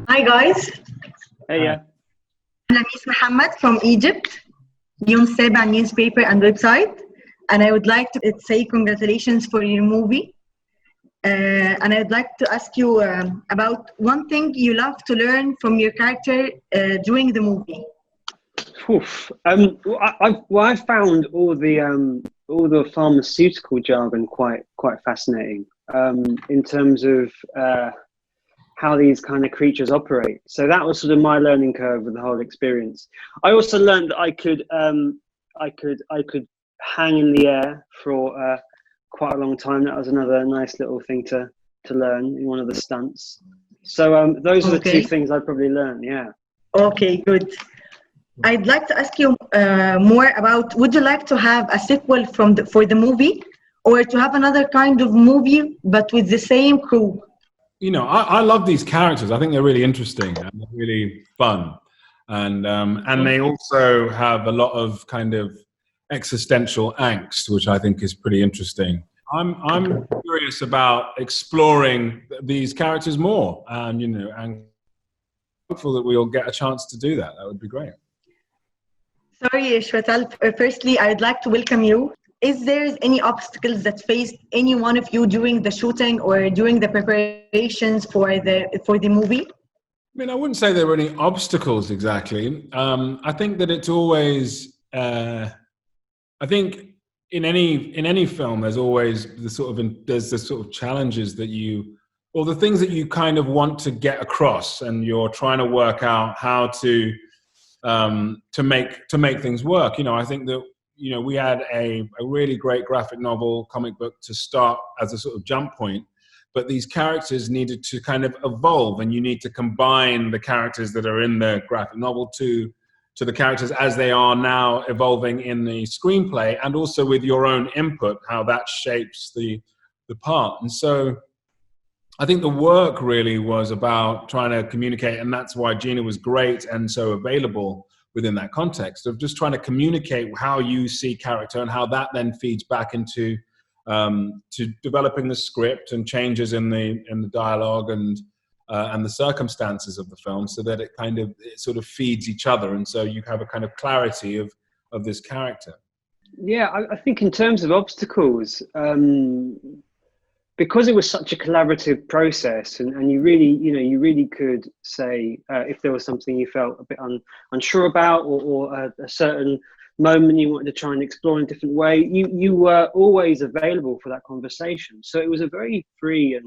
Hi guys, Hey, yeah. I'm Lamis Mohammed from Egypt, اليوم السابع newspaper and website, and I would like to say congratulations for your movie. And I would like to ask you about one thing you love to learn from your character during the movie. Oof. I found all the pharmaceutical jargon quite fascinating in terms of how these kind of creatures operate. So that was sort of my learning curve with the whole experience. I also learned that I could hang in the air for quite a long time. That was another nice little thing to learn in one of the stunts. So those are the two things I probably learned. Yeah. Okay, good. I'd like to ask you more about, would you like to have a sequel for the movie, or to have another kind of movie but with the same crew? You know, I love these characters. I think they're really interesting and they're really fun, and they also have a lot of kind of existential angst, which I think is pretty interesting. I'm curious about exploring these characters more, and and hopeful that we'll get a chance to do that. That would be great. Sorry, Shwetal. Firstly, I'd like to welcome you. Is there any obstacles that faced any one of you during the shooting or during the preparations for the movie? I mean, I wouldn't say there were any obstacles exactly. I think that it's always. I think in any film, there's always there's the sort of challenges that or the things that you kind of want to get across, and you're trying to work out how to make things work. I think that. We had a really great graphic novel comic book to start as a sort of jump point, but these characters needed to kind of evolve, and you need to combine the characters that are in the graphic novel to the characters as they are now evolving in the screenplay, and also with your own input, how that shapes the part. And so I think the work really was about trying to communicate, and that's why Gina was great and so available within that context of just trying to communicate how you see character, and how that then feeds back into to developing the script and changes in the dialogue and the circumstances of the film, so that it sort of feeds each other, and so you have a kind of clarity of this character. Yeah, I think in terms of obstacles, because it was such a collaborative process, and you really could say if there was something you felt a bit unsure about, or a certain moment you wanted to try and explore in a different way, you were always available for that conversation. So it was a very free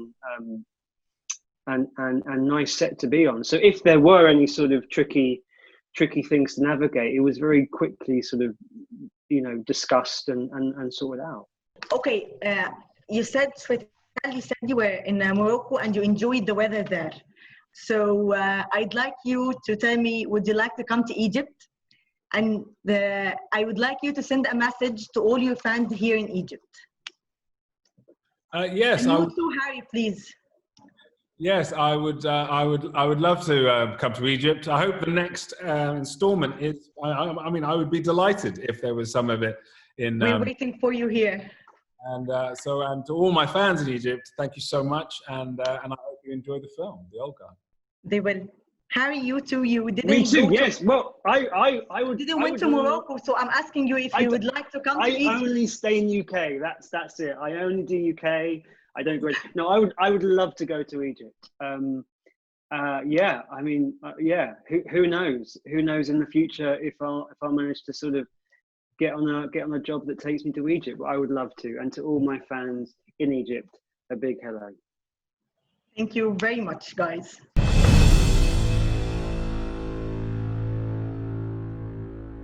and nice set to be on. So if there were any sort of tricky things to navigate, it was very quickly sort of discussed and sorted out. Okay, you said you were in Morocco and you enjoyed the weather there. So I'd like you to tell me, would you like to come to Egypt? And I would like you to send a message to all your fans here in Egypt. Yes, and also Harry, please. Yes, I would love to come to Egypt. I hope the next installment is. I mean, I would be delighted if there was some of it in. We're waiting for you here. And to all my fans in Egypt, thank you so much, and I hope you enjoy the film, The Old Guy. They will. Harry, you too. You didn't. Me too. Yes. Well, I would. Didn't went to Morocco, so I'm asking you if you would like to come to Egypt. I only stay in UK. That's it. I only do UK. I don't go. No, I would love to go to Egypt. Yeah. I mean, yeah. Who knows? Who knows in the future if I'll manage to sort of get on a job that takes me to Egypt. I would love to. And to all my fans in Egypt, a big hello. Thank you very much, guys.